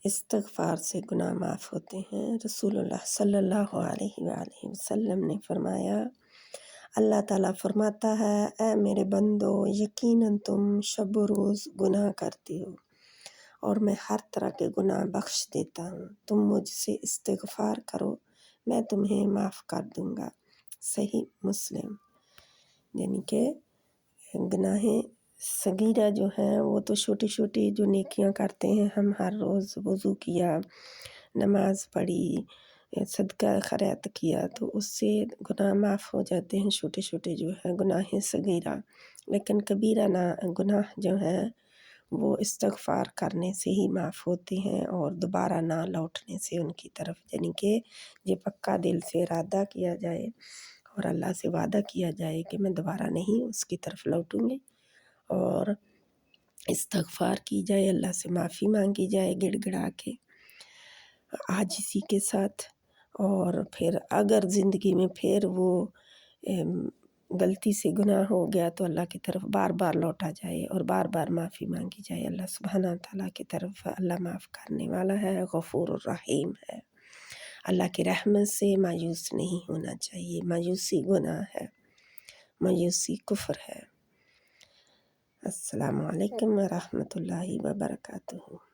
استغفار سے گناہ معاف ہوتے ہیں۔ رسول اللہ صلی اللہ علیہ وآلہ وسلم نے فرمایا، اللہ تعالیٰ فرماتا ہے، اے میرے بندو، یقیناً تم شب و روز گناہ کرتے ہو اور میں ہر طرح کے گناہ بخش دیتا ہوں، تم مجھ سے استغفار کرو، میں تمہیں معاف کر دوں گا۔ صحیح مسلم۔ یعنی کہ گناہیں صغیرہ جو ہیں وہ تو چھوٹی چھوٹی جو نیکیاں کرتے ہیں ہم، ہر روز وضو کیا، نماز پڑھی، صدقہ خیرات کیا، تو اس سے گناہ معاف ہو جاتے ہیں، چھوٹے چھوٹے جو ہیں گناہ صغیرہ۔ لیکن کبیرہ گناہ جو ہیں وہ استغفار کرنے سے ہی معاف ہوتے ہیں اور دوبارہ نہ لوٹنے سے ان کی طرف، یعنی کہ یہ پکا دل سے ارادہ کیا جائے اور اللہ سے وعدہ کیا جائے کہ میں دوبارہ نہیں اس کی طرف لوٹوں گی، اور استغفار کی جائے، اللہ سے معافی مانگی جائے گڑ گڑا کے عاجزی کے ساتھ۔ اور پھر اگر زندگی میں پھر وہ غلطی سے گناہ ہو گیا تو اللہ کی طرف بار بار لوٹا جائے اور بار بار معافی مانگی جائے اللہ سبحانہ تعالیٰ کی طرف۔ اللہ معاف کرنے والا ہے، غفور الرحیم ہے۔ اللہ کی رحمت سے مایوس نہیں ہونا چاہیے، مایوسی گناہ ہے، مایوسی کفر ہے۔ السلام علیکم ورحمۃ اللہ وبرکاتہ۔